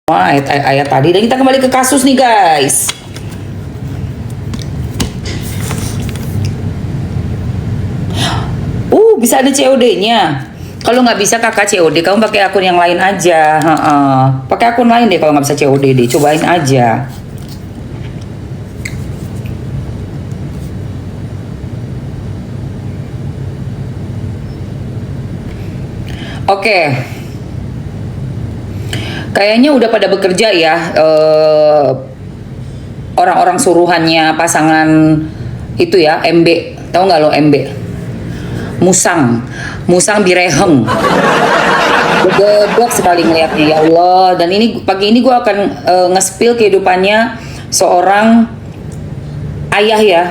Ayat tadi. Dan kita kembali ke kasus nih guys. Bisa ada COD-nya. Kalau nggak bisa kakak COD, kamu pakai akun yang lain aja. Pakai akun lain deh kalau nggak bisa COD deh. Cobain aja. Oke. Kayaknya udah pada bekerja ya. Orang-orang suruhannya pasangan itu ya, MB. Tahu nggak lo MB? Musang Bireheng. Geblek sekali ngeliatnya, ya Allah. Dan ini pagi ini gue akan nge-spill kehidupannya seorang ayah ya.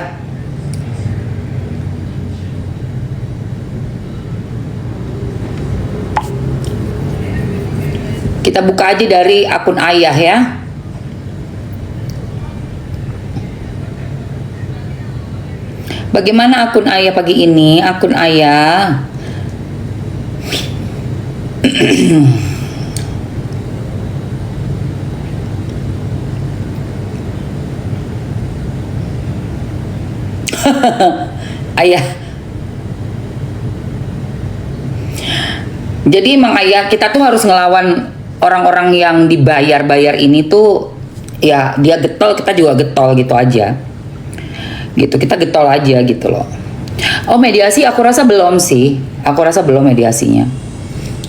Kita buka aja dari akun ayah ya. Bagaimana akun ayah pagi ini? Akun ayah ayah. Jadi emang ayah kita tuh harus ngelawan orang-orang yang dibayar-bayar ini tuh ya, dia getol, kita juga getol gitu aja. Gitu, kita getol aja gitu loh. Oh, mediasi aku rasa belum sih. Aku rasa belum mediasinya.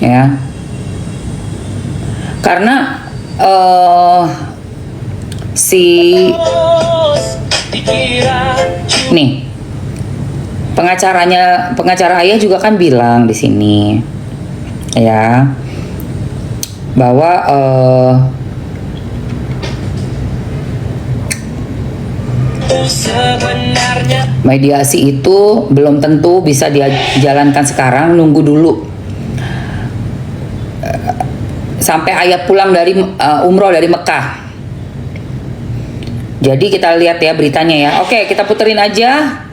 Ya. Karena nih pengacara ayah juga kan bilang di sini ya bahwa mediasi itu belum tentu bisa dijalankan sekarang, nunggu dulu sampai ayah pulang dari umroh dari Mekah. Jadi kita lihat ya beritanya ya. Oke, kita puterin aja.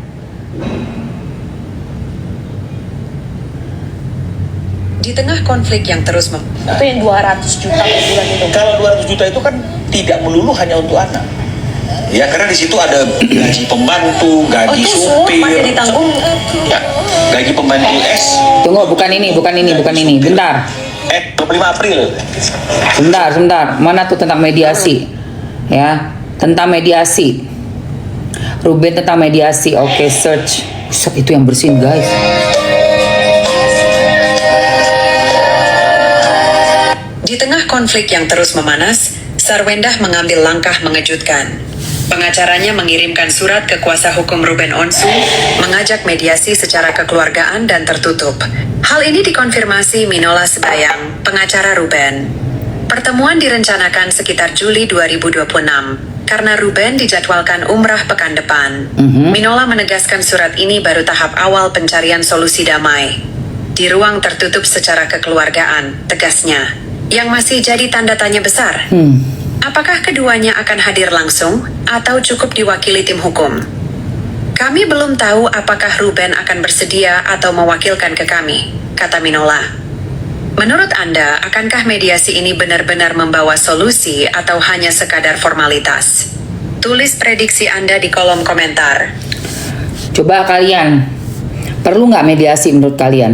Di tengah konflik yang terus itu yang 200 juta per bulan itu. Kalau 200 juta itu kan tidak melulu hanya untuk anak. Ya, karena di situ ada gaji pembantu, gaji supir. Masih ditanggung. Ya, gaji pembantu S. Tunggu, bukan ini. Bentar. 25 April. Sebentar. Mana tuh tentang mediasi? Ya, tentang mediasi. Ruben tentang mediasi. Oke, search. Buset, itu yang bersin, guys. Di tengah konflik yang terus memanas, Sarwendah mengambil langkah mengejutkan. Pengacaranya mengirimkan surat ke kuasa hukum Ruben Onsu, mengajak mediasi secara kekeluargaan dan tertutup. Hal ini dikonfirmasi Minola Sebayang, pengacara Ruben. Pertemuan direncanakan sekitar Juli 2026, karena Ruben dijadwalkan umrah pekan depan. Minola menegaskan surat ini baru tahap awal pencarian solusi damai. Di ruang tertutup secara kekeluargaan, tegasnya. Yang masih jadi tanda tanya besar. Apakah keduanya akan hadir langsung atau cukup diwakili tim hukum? Kami belum tahu apakah Ruben akan bersedia atau mewakilkan ke kami, kata Minola. Menurut Anda, akankah mediasi ini benar-benar membawa solusi atau hanya sekadar formalitas? Tulis prediksi Anda di kolom komentar. Coba kalian, perlu nggak mediasi menurut kalian?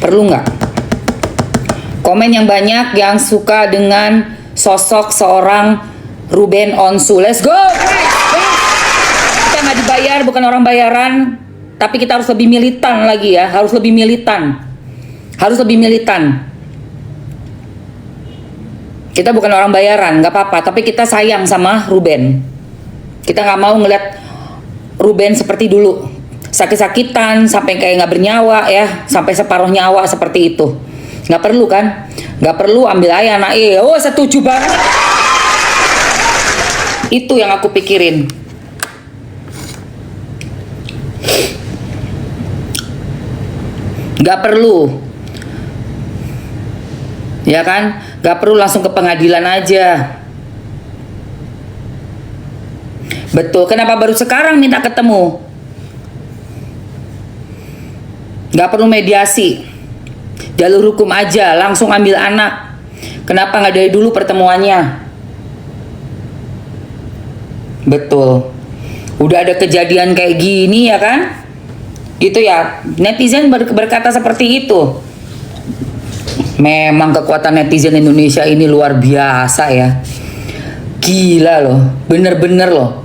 Perlu nggak? Komen yang banyak yang suka dengan sosok seorang Ruben Onsu. Let's go! Kita nggak dibayar, bukan orang bayaran. Tapi kita harus lebih militan lagi ya. Harus lebih militan. Kita bukan orang bayaran, nggak apa-apa. Tapi kita sayang sama Ruben. Kita nggak mau ngeliat Ruben seperti dulu. Sakit-sakitan, sampai kayak nggak bernyawa ya. Sampai separuh nyawa seperti itu. Nggak perlu kan? Nggak perlu, ambil aja anak. Oh, setuju banget. Itu yang aku pikirin. Nggak perlu. Ya kan? Nggak perlu langsung ke pengadilan aja. Betul, kenapa baru sekarang minta ketemu? Nggak perlu mediasi. Jalur hukum aja, langsung ambil anak. Kenapa nggak dari dulu pertemuannya? Betul. Udah ada kejadian kayak gini ya kan? Itu ya, netizen berkata seperti itu. Memang kekuatan netizen Indonesia ini luar biasa ya. Gila loh, bener-bener loh.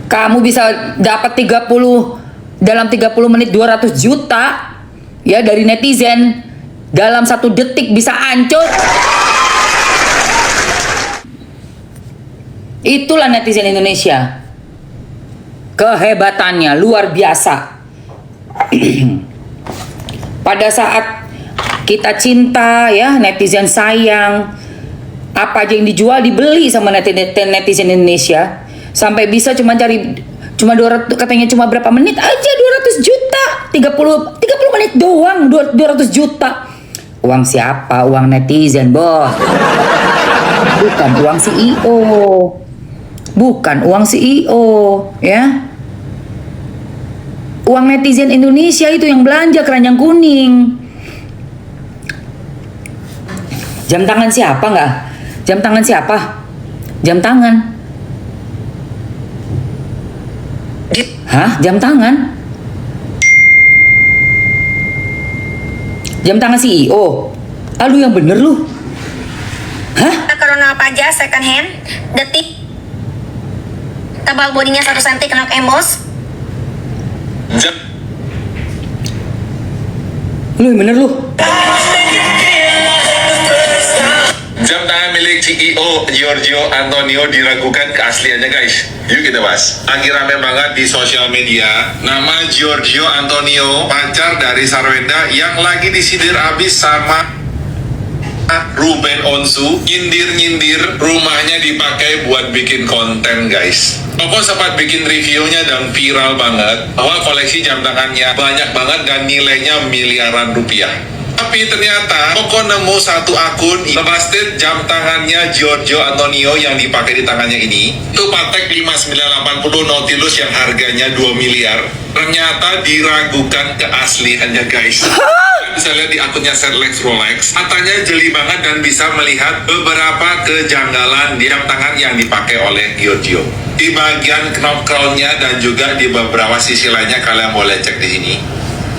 Kamu bisa dapat dalam 30 menit 200 juta ya dari netizen. Dalam 1 detik bisa hancur. Itulah netizen Indonesia. Kehebatannya luar biasa. Pada saat kita cinta ya, netizen sayang, apa aja yang dijual dibeli sama netizen Indonesia. Sampai bisa cuma 200, katanya cuma berapa menit aja 200 juta. 30 menit doang 200 juta. Uang siapa? Uang netizen, bos. Bukan uang CEO. Bukan uang CEO, ya. Uang netizen Indonesia itu yang belanja keranjang kuning. Jam tangan siapa nggak? Jam tangan siapa? Jam tangan. Hah? Jam tangan? Jam tangan CEO? Aduh yang bener lu. Hah? Corona apa aja second hand, detik, tebal bodinya 1 cm kena embos. Lu yang bener lu. Jam tangan milik CEO Giorgio Antonio diragukan keasliannya guys. Yuk kita bahas. Lagi rame banget di sosial media. Nama Giorgio Antonio, pacar dari Sarwenda yang lagi disindir abis sama Ruben Onsu. Nyindir-nyindir rumahnya dipakai buat bikin konten guys. Koko sempat bikin reviewnya dan viral banget bahwa koleksi jam tangannya banyak banget dan nilainya miliaran rupiah. Tapi ternyata Koko nemu satu akun ngebasted jam tangannya Giorgio Antonio yang dipakai di tangannya ini. Itu Patek 5980 Nautilus yang harganya 2 miliar. Ternyata diragukan keasliannya guys. Bisa lihat di akunnya Setlex Rolex. Matanya jeli banget dan bisa melihat beberapa kejanggalan di jam tangan yang dipakai oleh Giorgio. Di bagian knob crownnya dan juga di beberapa sisi lainnya kalian boleh cek di sini.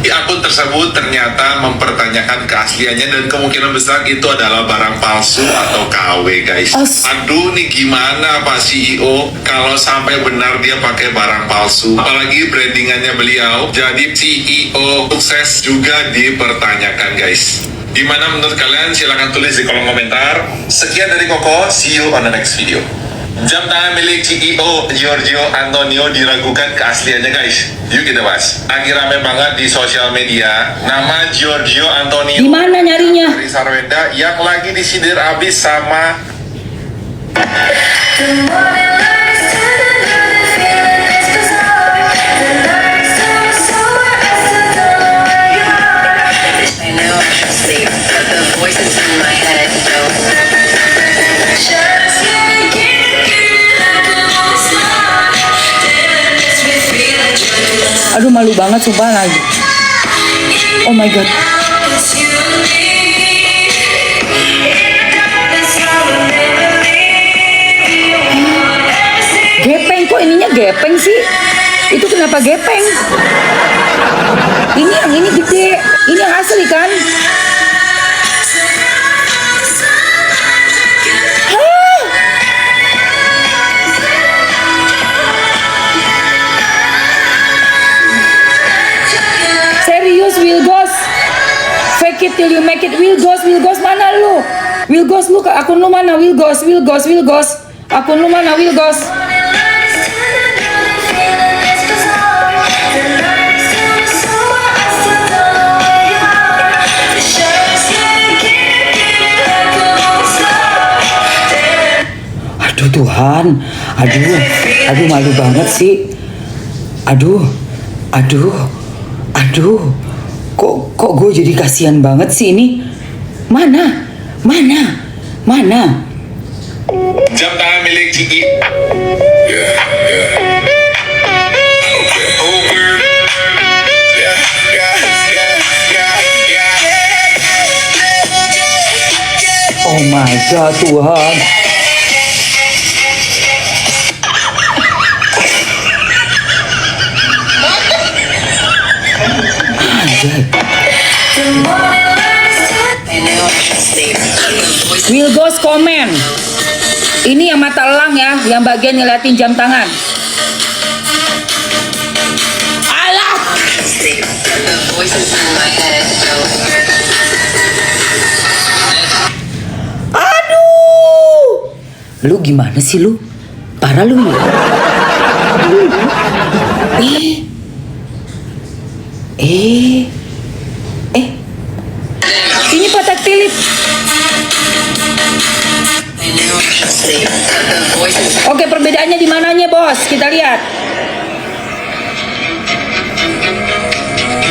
Di akun tersebut ternyata mempertanyakan keasliannya dan kemungkinan besar itu adalah barang palsu atau KW guys. Aduh nih gimana Pak CEO kalau sampai benar dia pakai barang palsu. Apalagi brandingannya beliau jadi CEO sukses juga dipertanyakan guys. Gimana menurut kalian? Silahkan tulis di kolom komentar. Sekian dari Koko, see you on the next video. Jam tangan milik CEO Giorgio Antonio diragukan keasliannya guys. Yuk kita bahas. Lagi rame banget di sosial media. Nama Giorgio Antonio Di mana nyarinya? dari Sarwenda yang lagi disindir abis sama I know I should sleep, but the voices in my head don't. Aduh malu banget sumpah lagi. Oh my god. Gepeng kok ininya gepeng sih? Itu kenapa gepeng? Ini yang ini gede, ini yang asli kan? Hah? Serius Wilgos? Fake it till you make it. Wilgos mana lu? Wilgos lu, akun lu mana? Wilgos. Akun lu mana Wilgos? Aduh Tuhan, aduh malu banget sih. Aduh, kok gue jadi kasihan banget sih ini. Mana? jam tangan milik CEO. Oh Oh my god, Tuhan. Will Ghost komen. Ini yang mata elang ya, yang bagian ngeliatin jam tangan. Alah. Aduh. Lu gimana sih lu? Parah lu ya. Ini Patek Philippe. Oke, perbedaannya di mananya, Bos? Kita lihat.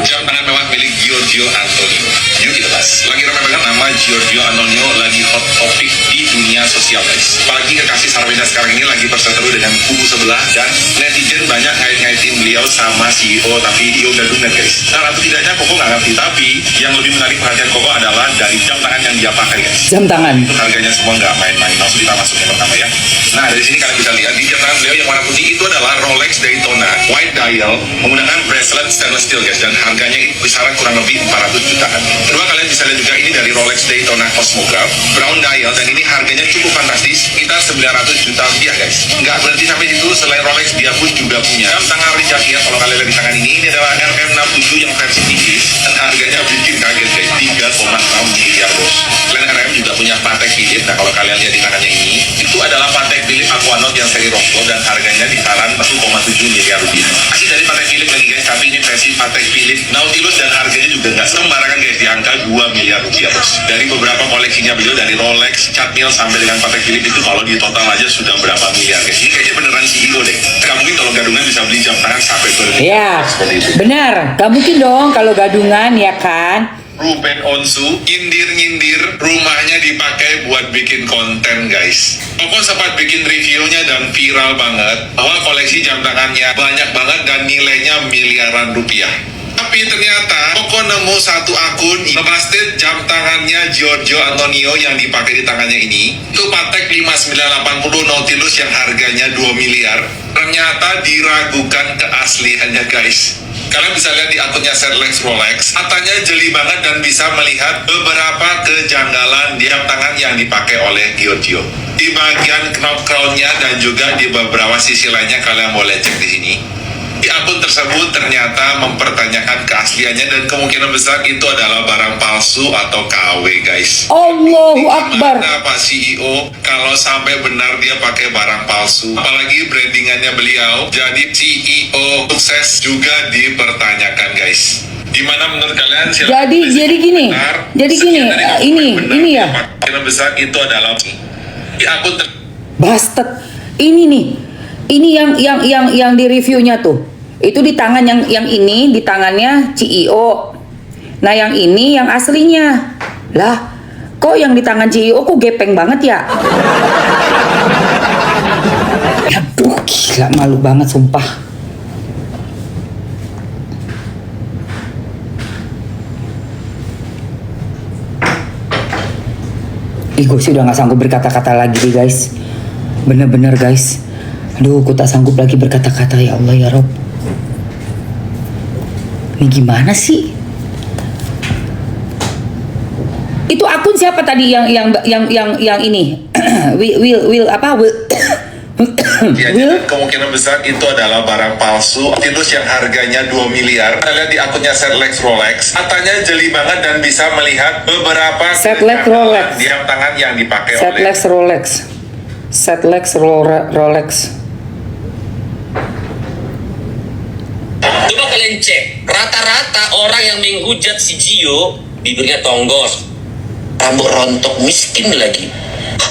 Jam tangan mewah milik Giorgio Antonio. Yuk kita bahas. Lagi ramai banget nama Giorgio Antonio, lagi hot topic di dunia sosial guys. Apalagi kekasih Sarwenda sekarang ini lagi berseteru dengan kubu sebelah, dan netizen banyak ngait-ngaitin beliau sama CEO, tapi CEO gadungan guys. Nah, atau tidaknya Koko nggak ngerti, tapi yang lebih menarik perhatian Koko adalah dari jam tangan yang dia pakai guys. Jam tangan. Itu harganya semua nggak main-main. Langsung kita masuk yang pertama ya. Nah, dari sini kalian bisa lihat di jam tangan beliau yang warna putih itu adalah Rolex Daytona white dial menggunakan bracelet stainless steel guys, dan harganya itu kisaran kurang lebih 400 jutaan. Kedua, kalian bisa lihat juga ini dari Rolex Daytona Cosmograph brown dial, dan ini harganya cukup fantastis, sekitar 900 juta rupiah guys. Nggak berhenti sampai situ, selain Rolex dia pun juga punya jam tangan Richard Mille. Kalau kalian lihat di tangan ini adalah RM67 yang versi tipis, dan harganya bikin kaget guys, 3,6 miliar bos. Selain RM juga punya Patek Philippe. Nah, kalau kalian lihat di tangannya ini, itu adalah Patek Philippe Aquanaut yang seri Roslo, dan harganya di kisaran 1,7 miliar rupiah. Masih dari Patek Philippe lagi guys, tapi ini versi Patek Philippe Nautilus, dan harganya juga nggak sembarangan guys, di angka 2 miliar rupiah bos. Dari beberapa koleksinya beliau, dari Rolex, Chadmil sampai dengan Patek Philippe, itu kalau di total aja sudah berapa miliar guys. Ini kayaknya beneran CEO deh. Nggak mungkin kalau gadungan bisa beli jam tangan sampai berlian. Ya, benar. Gak mungkin dong kalau gadungan, ya kan? Ruben Onsu nyindir-nyindir rumahnya dipakai buat bikin konten guys. Koko sempat bikin reviewnya dan viral banget bahwa koleksi jam tangannya banyak banget dan nilainya miliaran rupiah. Tapi ternyata Koko nemu satu akun ngebasted jam tangannya Giorgio Antonio yang dipakai di tangannya ini. Itu Patek 5980 Nautilus yang harganya 2 miliar. Ternyata diragukan keasliannya guys. Kalian bisa lihat di akunnya Setlex Rolex, katanya jeli banget dan bisa melihat beberapa kejanggalan di jam tangan yang dipakai oleh Giorgio. Di bagian knob crown-nya dan juga di beberapa sisi lainnya, kalian boleh cek di sini. Di akun tersebut ternyata mempertanyakan keasliannya, dan kemungkinan besar itu adalah barang palsu atau KW guys. Allahu Akbar. Gimana Pak CEO kalau sampai benar dia pakai barang palsu? Apalagi brandingannya beliau jadi CEO sukses juga dipertanyakan guys. Gimana menurut kalian? Jadi gini, ini ya. Kemungkinan besar itu adalah di akun Bastard. Ini nih. Ini yang di reviewnya tuh. Itu di tangan yang ini di tangannya CEO. Nah, yang ini yang aslinya. Lah, kok yang di tangan CEO kok gepeng banget ya? Aduh, gila, malu banget sumpah. Ih, gue sih udah gak sanggup berkata-kata lagi nih guys. Bener-bener guys. Aduh, aku tak sanggup lagi berkata-kata, ya Allah ya Rob. Ini gimana sih? Itu akun siapa tadi yang ini? Will apa? Will kemungkinan besar itu adalah barang palsu. Nautilus yang harganya 2 miliar. Kita lihat di akunnya Setlex Rolex, katanya jeli banget dan bisa melihat beberapa Setlex Rolex di jam tangan yang dipakai Setlex Rolex. Setlex Rolex. Coba kalian cek, rata-rata orang yang menghujat si Gio bibirnya tonggos, rambut rontok, miskin lagi.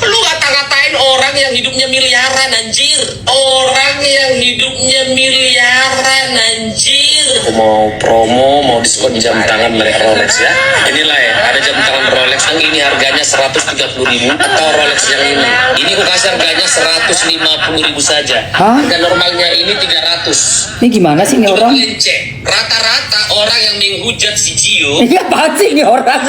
Lu ngata-ngatain orang yang hidupnya miliaran anjir. Orang yang hidupnya miliaran anjir. Aku mau promo, mau diskon jam tangan merek Rolex ya. Inilah ya, ada jam tangan Rolex yang ini harganya 130.000, atau Rolex yang ini. Ini aku kasih harganya 150.000 saja. Hah? Harga normalnya ini 300. Ini gimana sih ini Coba orang? kalian cek, rata-rata orang yang menghujat si Gio Ini apaan sih ini orang?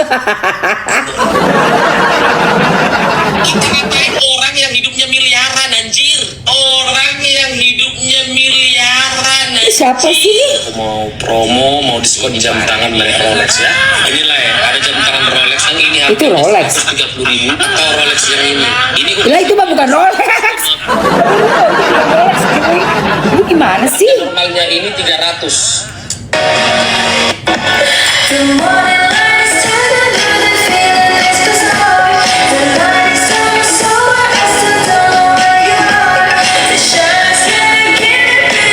Apa sih ini? Mau promo, mau diskon jam tangan merek Rolex ya. Inilah ya, ada jam tangan Rolex yang ini Itu Rolex. 130.000 atau Rolex yang ini. Ini Lah itu mah bukan Rolex. Lu gimana sih? normalnya ini 300.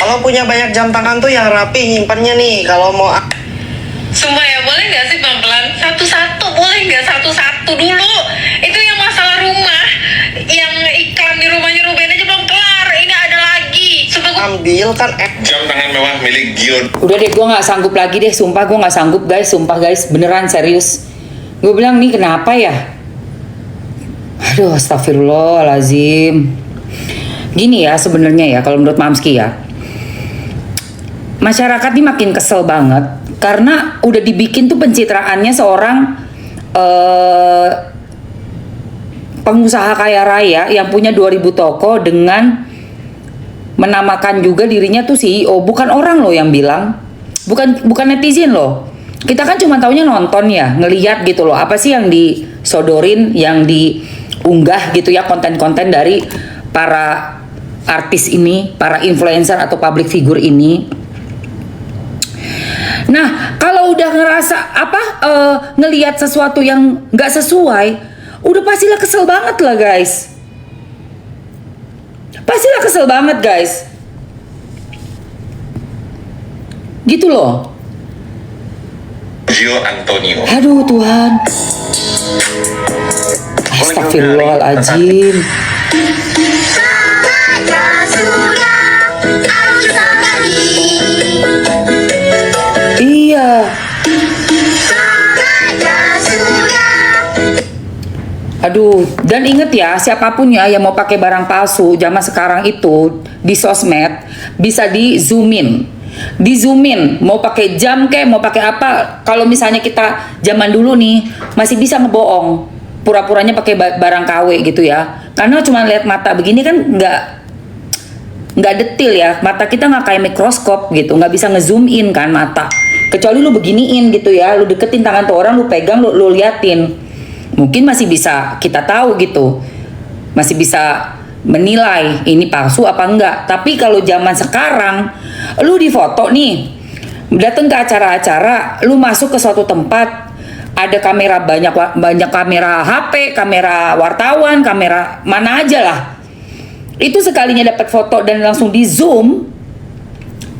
Kalau punya banyak jam tangan tuh yang rapi nyimpannya nih. Kalau mau Sumpah ya, boleh nggak sih pelan-pelan? Satu-satu, boleh nggak satu-satu dulu? Itu yang masalah rumah, yang iklan di rumahnya Ruben aja belum kelar. Ini ada lagi. Sumpah gue ambil kan Jam tangan mewah milik Gion. Udah deh, gue nggak sanggup lagi deh. Sumpah gue nggak sanggup guys. Sumpah guys, beneran serius. Gue bilang nih kenapa ya? Aduh, astagfirullahalazim. Gini ya sebenarnya ya, kalau menurut Mamski ya, masyarakat ini makin kesel banget karena udah dibikin tuh pencitraannya seorang pengusaha kaya raya yang punya 2000 toko dengan menamakan juga dirinya tuh CEO. Bukan orang loh yang bilang, bukan netizen loh. Kita kan cuma taunya nonton ya, ngeliat gitu loh, apa sih yang disodorin, yang diunggah gitu ya, konten-konten dari para artis ini, para influencer atau public figure ini. Nah, kalau udah ngerasa ngelihat sesuatu yang nggak sesuai, udah pastilah kesel banget lah guys. Pastilah kesel banget guys. Gitu loh. Gio Antonio. Aduh Tuhan. Astagfirullahaladzim. Iya. Aduh, dan inget ya, siapapun ya yang mau pakai barang palsu zaman sekarang itu di sosmed bisa di zoomin, mau pakai jam kek, mau pakai apa. Kalau misalnya kita zaman dulu nih masih bisa ngebohong, pura-puranya pakai barang KW gitu ya, karena cuma lihat mata begini kan nggak detil ya, mata kita nggak kayak mikroskop gitu, nggak bisa ngezoom in kan mata, kecuali lu beginiin gitu ya, lu deketin tangan tuh orang, lu pegang, lu liatin. Mungkin masih bisa kita tahu gitu, masih bisa menilai ini palsu apa enggak. Tapi kalau zaman sekarang, lu di foto nih, datang ke acara-acara, lu masuk ke suatu tempat, ada kamera banyak kamera HP, kamera wartawan, kamera mana aja lah. Itu sekalinya dapat foto dan langsung di zoom,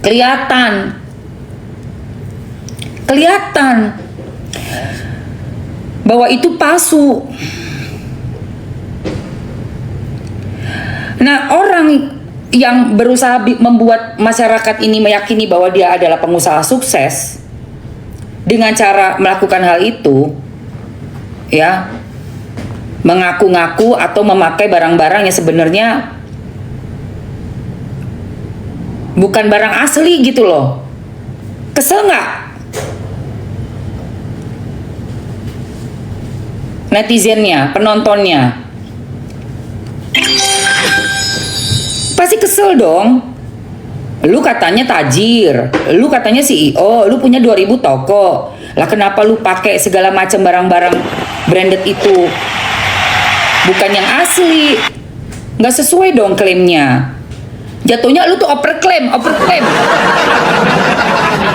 kelihatan bahwa itu palsu. Nah, orang yang berusaha membuat masyarakat ini meyakini bahwa dia adalah pengusaha sukses dengan cara melakukan hal itu, ya, mengaku-ngaku atau memakai barang-barang yang sebenarnya bukan barang asli gitu loh. Kesel nggak? Netizennya, penontonnya pasti kesel dong. Lu katanya tajir, lu katanya CEO, lu punya 2000 toko. Lah kenapa lu pakai segala macam barang-barang branded itu? Bukan yang asli. Nggak sesuai dong klaimnya. Jatuhnya lu tuh overclaim.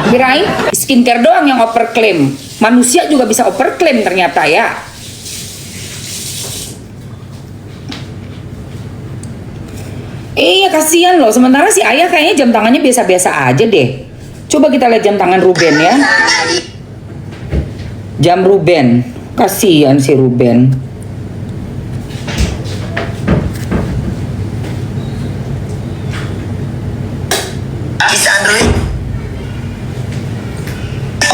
Kirain skincare doang yang overclaim. Manusia juga bisa overclaim ternyata ya. Iya kasihan loh, sementara si ayah kayaknya jam tangannya biasa-biasa aja deh. Coba kita lihat jam tangan Ruben ya. Jam Ruben, kasihan si Ruben. bisa Android.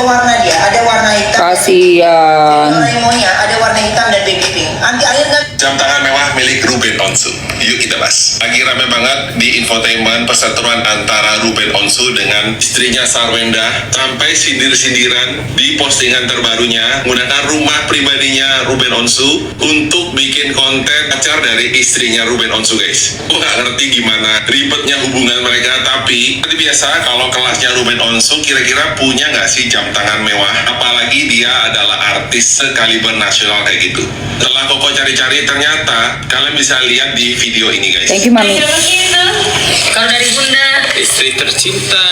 Warna dia ada warna hitam. Kasihan. Doraemonnya ada warna hitam dan baby pink. Nanti akhirnya Jam tangan mewah milik Ruben Onsu. Yuk kita bahas. Lagi rame banget di infotainment perseteruan antara Ruben Onsu dengan istrinya Sarwenda, sampai sindir-sindiran di postingan terbarunya menggunakan rumah pribadinya Ruben Onsu untuk bikin konten pacar dari istrinya Ruben Onsu, guys. Gue nggak ngerti gimana ribetnya hubungan mereka, tapi seperti biasa kalau kelasnya Ruben Onsu kira-kira punya nggak sih jam tangan mewah? Apalagi dia adalah artis sekaliber nasional kayak gitu. Setelah Koko cari-cari, ternyata kalian bisa lihat di video ini, guys. Thank you, Mami. Kalau dari Bunda. Istri tercinta.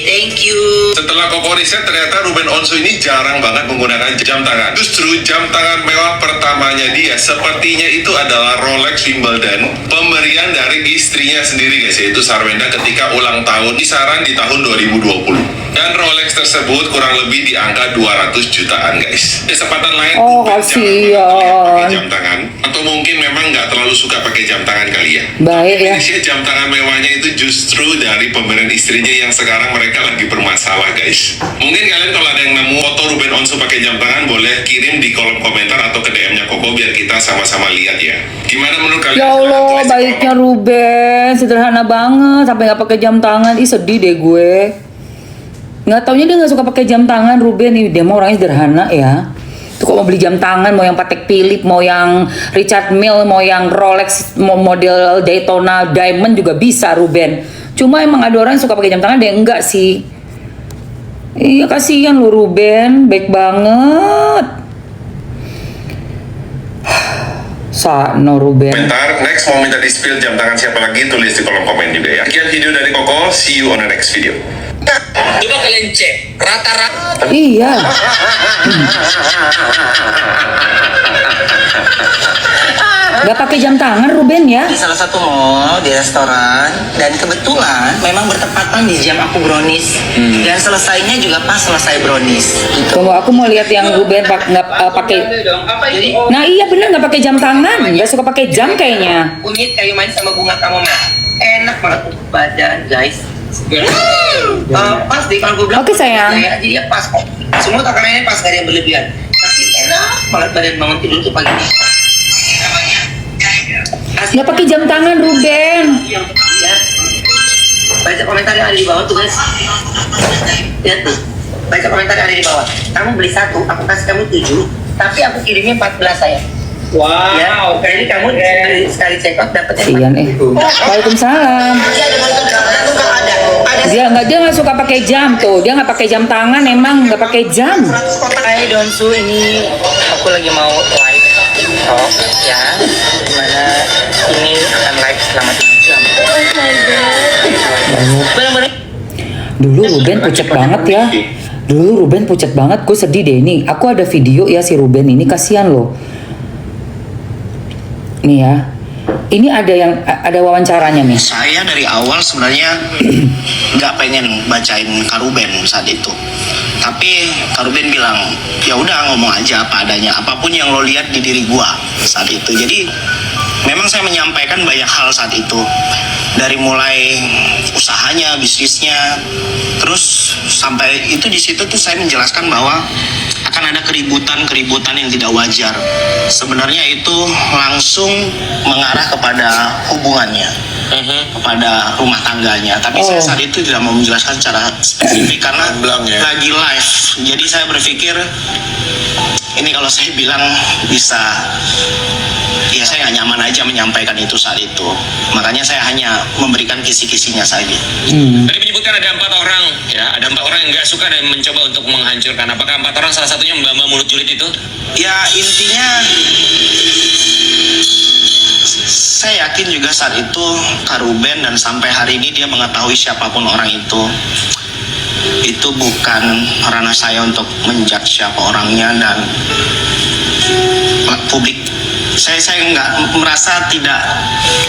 thank you. Setelah Koko riset, ternyata Ruben Onsu ini jarang banget menggunakan jam tangan. Justru jam tangan mewah pertamanya dia sepertinya itu adalah Rolex Wimbledon, pemberian dari istrinya sendiri, guys, yaitu Sarwenda ketika ulang tahun kisaran di tahun 2020. Dan Rolex tersebut kurang lebih di angka 200 jutaan, guys. Kesempatan lain Oh, Ruben kasihan. jarang banget pakai jam tangan, atau mungkin memang nggak terlalu suka pakai jam tangan kali ya. Baik ya. Indonesia jam tangan mewahnya itu justru dari pemberian istrinya yang sekarang mereka lagi bermasalah, guys. Mungkin kalian kalau ada yang nemu foto Ruben Onsu pakai jam tangan, boleh kirim di kolom komentar atau ke DM-nya Koko biar kita sama-sama lihat ya. Gimana menurut kalian? Ya Allah, Silahkan tulis di baiknya kolom. Ruben, sederhana banget, sampai nggak pakai jam tangan. Ih, sedih deh gue. Nggak taunya dia nggak suka pakai jam tangan, Ruben. Ih, dia mau orangnya sederhana ya. Tuh kok mau beli jam tangan, mau yang Patek Philippe, mau yang Richard Mille, mau yang Rolex, mau model Daytona Diamond juga bisa, Ruben. Cuma emang ada orang yang suka pakai jam tangan, dia enggak sih. Iya, kasihan lu Ruben, baik banget. Sano Ruben. Komentar, next mau minta di-spill jam tangan siapa lagi, tulis di kolom komen juga ya. Sekian video dari Koko, see you on the next video. Coba kalian cek rata-rata. Iya. Gak pakai jam tangan Ruben ya? Di salah satu mall, di restoran, dan kebetulan memang bertepatan di jam aku brownies. Dan selesainya juga pas selesai brownies. Tunggu, aku mau lihat yang Ruben nggak pakai. Nah iya bener nggak pakai jam tangan, nggak suka pakai jam kayaknya. Kunyit kayu manis sama bunga chamomile. Enak banget untuk badan, guys. Pas deh kalau gue bilang. Oke, sayang. Ya, jadi ya pas kok. Semua takarannya pas, gak ada yang berlebihan. Tapi enak banget badan bangun tidur tuh pagi. Nggak pakai jam tangan Ruben. Yang lihat. Baca komentar yang ada di bawah tuh, guys. Lihat tuh. Baca komentar yang ada di bawah. Kamu beli 1, aku kasih kamu 7, tapi aku kirimnya 14 saya. Wow. Ya, jadi kamu sekali check out dapetnya 4. Kasian Waalaikumsalam. Dia nggak suka pakai jam tuh. Dia nggak pakai jam tangan, emang nggak pakai jam. 100 kotak. Hai Donsu, ini aku lagi mau live TikTok ya, dimana ini akan live selama 3 jam. Bener-bener. Dulu Ruben pucat banget ya. Dulu Ruben pucat banget. Gue sedih deh nih. Aku ada video ya si Ruben ini, kasihan loh. Nih ya. Ini ada wawancaranya nih. Saya dari awal sebenarnya nggak pengen bacain Karuben saat itu, tapi Karuben bilang ya udah ngomong aja apa adanya, apapun yang lo lihat di diri gua saat itu. Jadi memang saya menyampaikan banyak hal saat itu, dari mulai usahanya, bisnisnya, terus sampai itu di situ tuh saya menjelaskan bahwa akan ada keributan yang tidak wajar. Sebenarnya itu langsung mengarah kepada hubungannya, kepada rumah tangganya. Tapi saya saat itu tidak mau menjelaskan secara spesifik karena lagi live. Jadi saya berpikir ini kalau saya bilang bisa, ya saya nggak nyaman aja menyampaikan itu saat itu. Makanya saya hanya memberikan kisi-kisinya saja. Tadi menyebutkan ada 4 orang, ya, ada 4 orang yang nggak suka dan mencoba untuk menghancurkan. Apakah 4 orang salah satunya Mbak Mulut Julid itu? Ya intinya saya yakin juga saat itu Karuben dan sampai hari ini dia mengetahui siapapun orang itu bukan ranah saya untuk menjudge siapa orangnya, dan publik saya nggak merasa tidak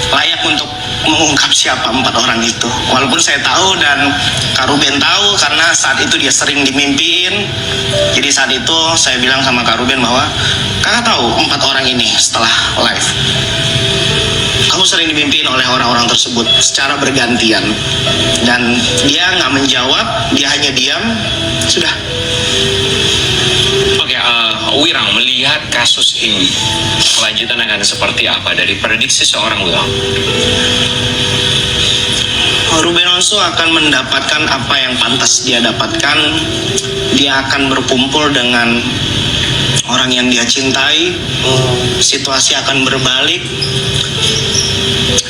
layak untuk mengungkap siapa 4 orang itu, walaupun saya tahu dan Karuben tahu karena saat itu dia sering dimimpiin. Jadi saat itu saya bilang sama Karuben bahwa kakak tahu 4 orang ini setelah live kamu sering dimimpiin oleh orang-orang tersebut secara bergantian, dan dia nggak menjawab, dia hanya diam. Sudah, Wirang melihat kasus ini kelanjutan akan seperti apa dari prediksi seorang Wirang? Ruben Onsu akan mendapatkan apa yang pantas dia dapatkan. Dia akan berkumpul dengan orang yang dia cintai. Situasi akan berbalik.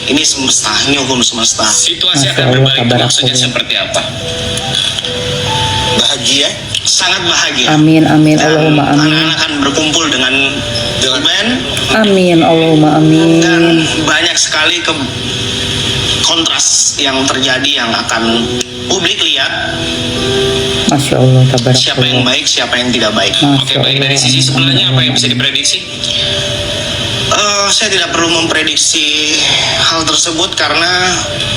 Ini semesta, ini hukum semesta. Situasi Masya akan Allah, berbalik itu tabarakallah. maksudnya seperti apa? Bahagia, sangat bahagia. Amin, amin, Dan Allahumma amin. anak-anak akan berkumpul dengan Ruben. Amin, Allahumma Dan amin. banyak sekali kontras yang terjadi yang akan publik lihat. Masya Allah, Siapa yang tabarakallah. baik, siapa yang tidak baik. Oke, baik. Dari sisi sebelahnya apa yang bisa diprediksi? Saya tidak perlu memprediksi hal tersebut karena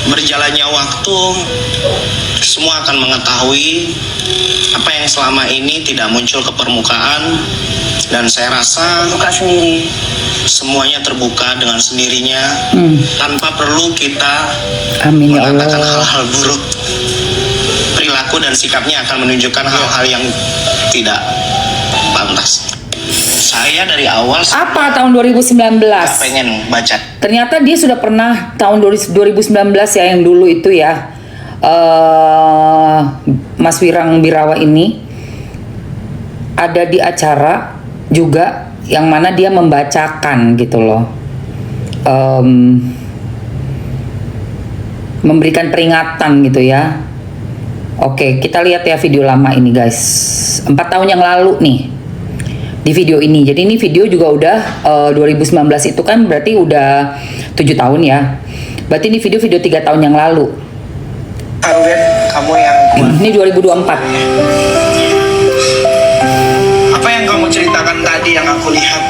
berjalannya waktu semua akan mengetahui apa yang selama ini tidak muncul ke permukaan, dan saya rasa Buka sendiri. semuanya terbuka dengan sendirinya tanpa perlu kita Amin ya mengatakan Allah. hal-hal buruk. Perilaku dan sikapnya akan menunjukkan hal-hal yang tidak pantas. Saya dari awal Apa tahun 2019? pengen baca. Ternyata dia sudah pernah tahun 2019 ya, yang dulu itu ya, Mas Wirang Birawa ini ada di acara juga yang mana dia membacakan gitu loh, memberikan peringatan gitu ya. Oke, kita lihat ya video lama ini guys, 4 tahun yang lalu nih di video ini. Jadi ini video juga udah 2019 itu kan berarti udah 7 tahun ya. Berarti ini video-video 3 tahun yang lalu. Ruben, kamu yang kuat. Ini 2024. Apa yang kamu ceritakan tadi yang aku lihat,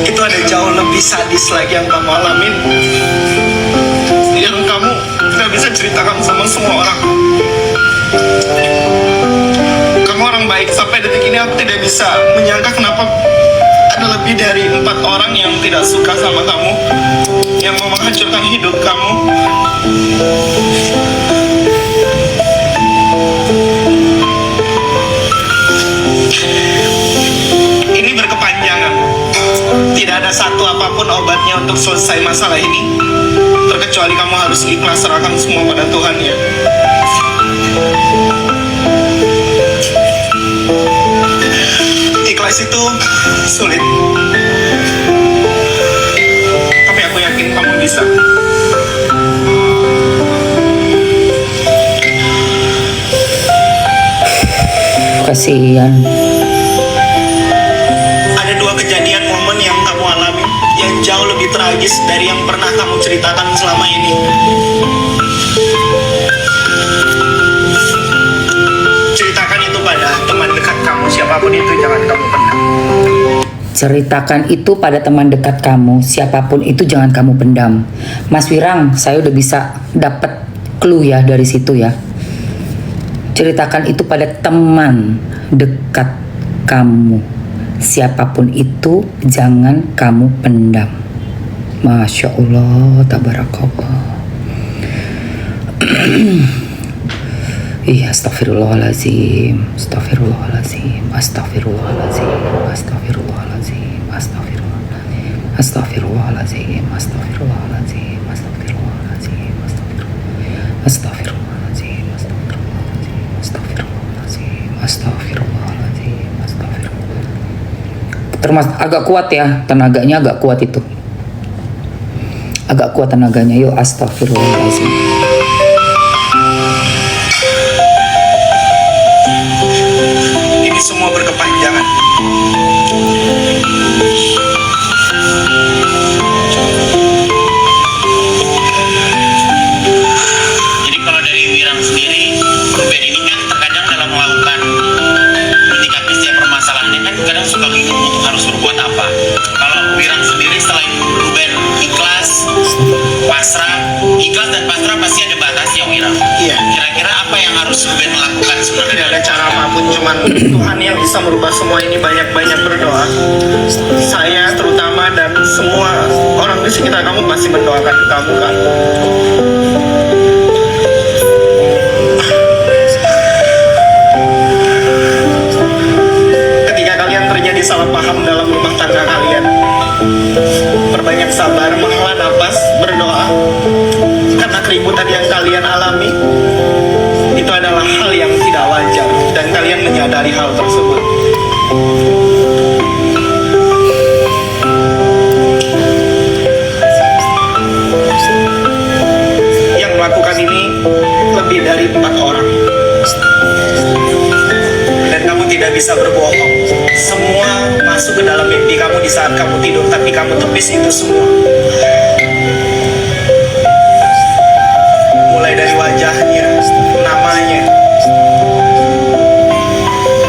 itu ada jauh lebih sadis lagi yang kamu alamin, yang kamu tidak bisa ceritakan sama semua orang. Kamu orang baik, sampai detik ini aku tidak bisa menyangka kenapa ada lebih dari 4 orang yang tidak suka sama kamu, yang mau menghancurkan hidup kamu. Ini berkepanjangan. Tidak ada satu apapun obatnya untuk selesai masalah ini, terkecuali kamu harus ikhlas serahkan semua pada Tuhan ya. Ikhlas itu sulit, tapi aku yakin kamu bisa. Kasihan. Ada 2 kejadian momen yang kamu alami yang jauh lebih tragis dari yang pernah kamu ceritakan selama ini. Ceritakan itu pada teman dekat kamu, siapapun itu, jangan kamu pendam. Ceritakan itu pada teman dekat kamu, siapapun itu jangan kamu pendam. Mas Wirang, saya udah bisa dapat clue ya dari situ ya. Ceritakan itu pada teman dekat kamu, siapapun itu jangan kamu pendam. Masya Allah, tabarakallah. Iya, astagfirullahaladzim, astagfirullahaladzim, astagfirullahaladzim, astagfirullahaladzim, astagfirullahaladzim, astagfirullahaladzim, astagfirullahaladzim, astagfirullahaladzim, astagfirullahaladzim, astagfirullahaladzim, astagfirullahaladzim, astagfirullahaladzim. Termasuk agak kuat ya, tenaganya agak kuat itu. Agak kuat tenaganya, yuk astagfirullahaladzim. Ini semua berkepanjangan. Jadi kalau dari Wirang sendiri, Ruben ini kan terkadang dalam melakukan menyikapi setiap permasalahannya kan kadang suka bingung untuk harus berbuat apa. Kalau Wirang sendiri selain Ruben ikhlas dan pasrah pasti ada batasnya Wirang. Iya. Kira-kira apa yang harus Ruben lakukan sebenarnya? Tidak ada cara apapun, cuman Tuhan yang bisa merubah semua ini. Banyak-banyak berdoa. Saya terutama dan semua orang di sekitar kamu pasti mendoakan kamu kan. kalian menyadari hal tersebut. Yang melakukan ini lebih dari 4 orang. Dan kamu tidak bisa berbohong. Semua masuk ke dalam mimpi kamu di saat kamu tidur, tapi kamu tepis itu semua. Mulai dari wajahnya, namanya.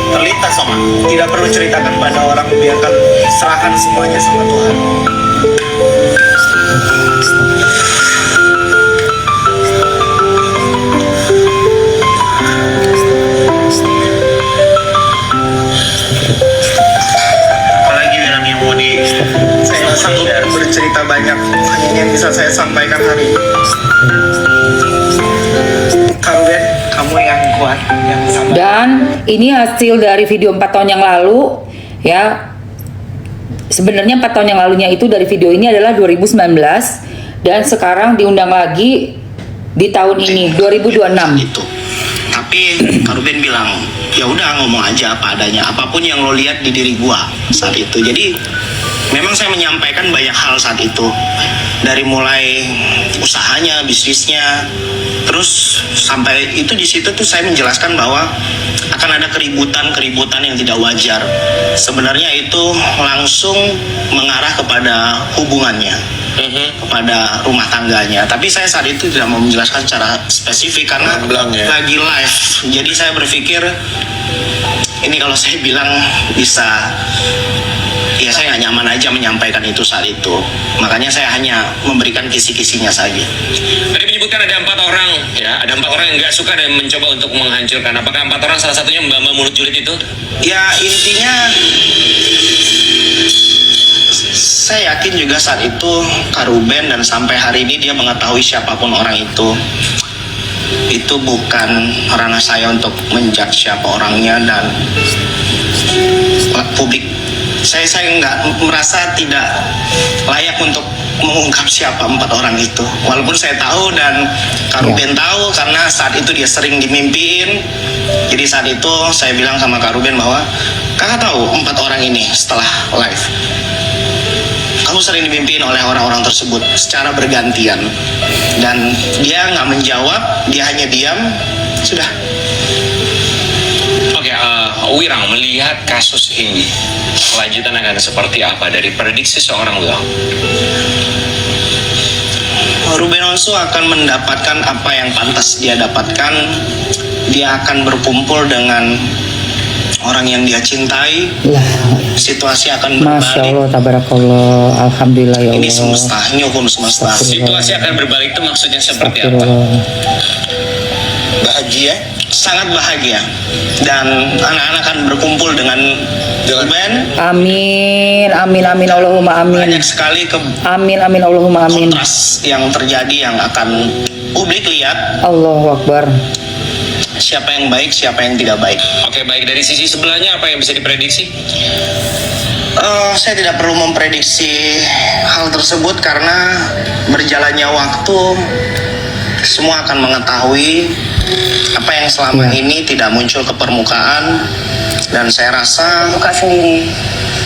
Terlintas sama, tidak perlu ceritakan pada orang, biarkan serahkan semuanya sama Tuhan. Apalagi yang mau di saya sanggup bercerita banyak, hanya yang bisa saya sampaikan hari ini. Karuben, kamu yang kuat, yang sabar. Dan ini hasil dari video 4 tahun yang lalu ya. Sebenarnya 4 tahun yang lalunya itu dari video ini adalah 2019 dan sekarang diundang lagi di tahun ini 2026. Itu. Tapi Karuben bilang, ya udah ngomong aja apa adanya, apapun yang lo lihat di diri gua saat itu. Jadi memang saya menyampaikan banyak hal saat itu, dari mulai usahanya, bisnisnya, terus sampai itu di situ tuh saya menjelaskan bahwa akan ada keributan yang tidak wajar. Sebenarnya itu langsung mengarah kepada hubungannya, kepada rumah tangganya. Tapi saya saat itu tidak mau menjelaskan secara spesifik karena lagi live. Jadi saya berpikir ini kalau saya bilang bisa, ya saya nggak nyaman aja menyampaikan itu saat itu. Makanya saya hanya memberikan kisi-kisinya saja. Tadi menyebutkan ada 4 orang, ya, ada 4 orang yang nggak suka dan mencoba untuk menghancurkan. Apakah 4 orang salah satunya Mbak Mulut Julid itu? Ya intinya saya yakin juga saat itu Karuben dan sampai hari ini dia mengetahui siapapun orang itu bukan ranah saya untuk menjudge siapa orangnya dan publik. Saya nggak merasa tidak layak untuk mengungkap siapa 4 orang itu. Walaupun saya tahu dan Karuben tahu karena saat itu dia sering dimimpiin. Jadi saat itu saya bilang sama Karuben bahwa kakak tahu 4 orang ini setelah live. Kamu sering dimimpiin oleh orang-orang tersebut secara bergantian. Dan dia nggak menjawab, dia hanya diam. Sudah. Oke, Wirang, melihat kasus ini, kelanjutan akan seperti apa dari prediksi seorang Wirang? Ruben Onsu akan mendapatkan apa yang pantas dia dapatkan. Dia akan berkumpul dengan orang yang dia cintai. Situasi akan Masya berbalik. Allah, tabarakallah, alhamdulillah ya Allah. Ini semesta, ini hukum semesta. Situasi akan berbalik itu maksudnya seperti apa? Astagfirullah. Bahagia, sangat bahagia. Dan anak-anak akan berkumpul dengan Ruben. Amin, amin, amin, Allahumma amin. Banyak sekali Amin, amin, Allahumma amin. kontras yang terjadi yang akan publik lihat. Allahu Akbar. Siapa yang baik, siapa yang tidak baik. Oke, baik, dari sisi sebelahnya apa yang bisa diprediksi? Saya tidak perlu memprediksi hal tersebut karena berjalannya waktu semua akan mengetahui apa yang selama ini tidak muncul ke permukaan, dan saya rasa Buka sendiri.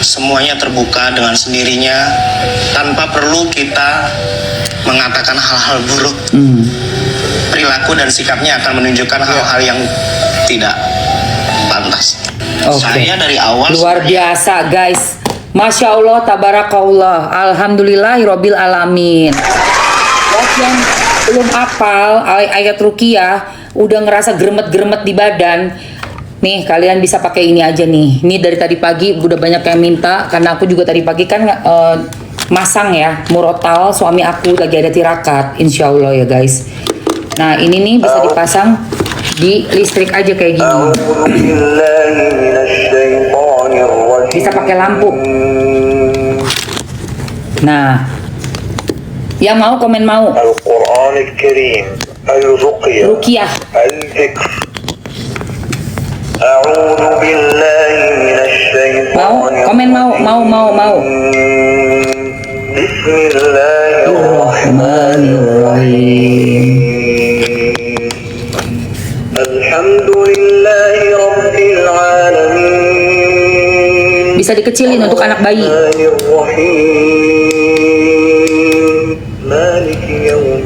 semuanya terbuka dengan sendirinya tanpa perlu kita mengatakan hal-hal buruk. Perilaku dan sikapnya akan menunjukkan hal-hal yang tidak pantas. Oke. Saya dari awal Luar biasa guys. Masya Allah, tabarakallah, alhamdulillahirabbil alamin. Buat yang belum hafal ayat ruqyah, udah ngerasa gremet-gremet di badan, nih kalian bisa pakai ini aja nih. Ini dari tadi pagi udah banyak yang minta, karena aku juga tadi pagi kan masang ya murotal, suami aku lagi ada tirakat, insya Allah ya guys. Nah ini nih bisa dipasang di listrik aja kayak gini. Bisa pakai lampu. Nah, yang mau komen mau. القرآن الكريم الرقية Ruqyah. الذكر أعوذ بالله من الشيطان Mau. بسم الله Bismillahirrahmanirrahim. الحمد لله رب العالمين Bisa dikecilin untuk anak bayi.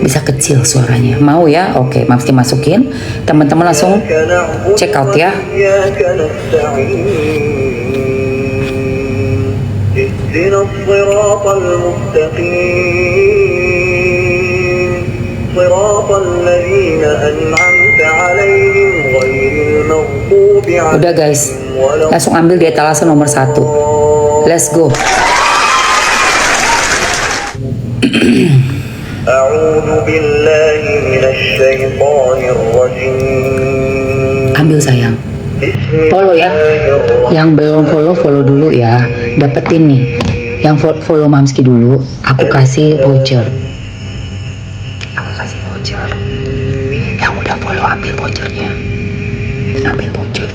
Bisa kecil suaranya. Mau ya? Oke, mesti masukin. Teman-teman langsung check out ya. Udah guys, langsung ambil di etalase nomor 1. Let's go. Ambil sayang. Follow ya. Yang belum follow dulu ya. Dapetin nih. Yang follow Mamski dulu, aku kasih voucher. Yang udah follow ambil vouchernya. Ambil voucher.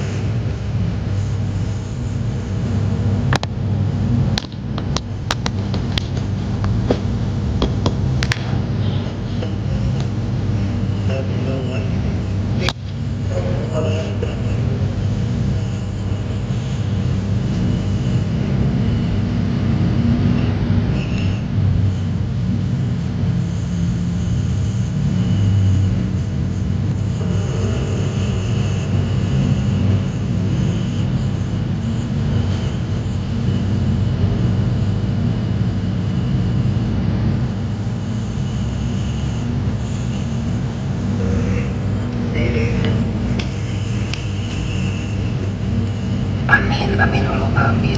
Amin Allah, amin.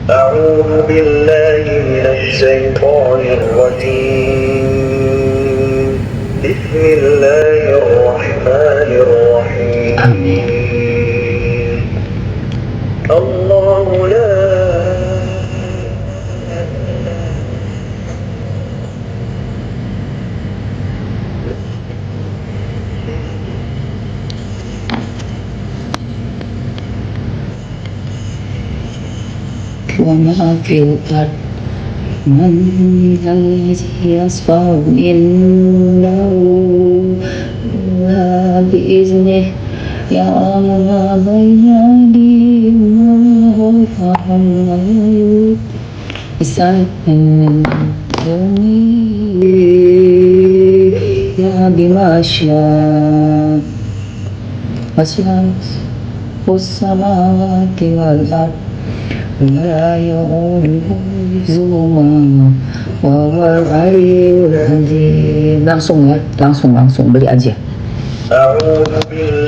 أعوذ بالله من الشيطان الرجيم بسم الله الرحمن الرحيم Amin. الله لا وما في الأرض من ذا الذي يشفع عنده إلا بإذنه يعلم ما بين أيديهم وما خلفهم ولا يحيطون بما شاء وسع السماوات والأرض لا يؤوده حفظهما وهو العلي العظيم. Langsung ya, langsung beli aja. أعوذ بالله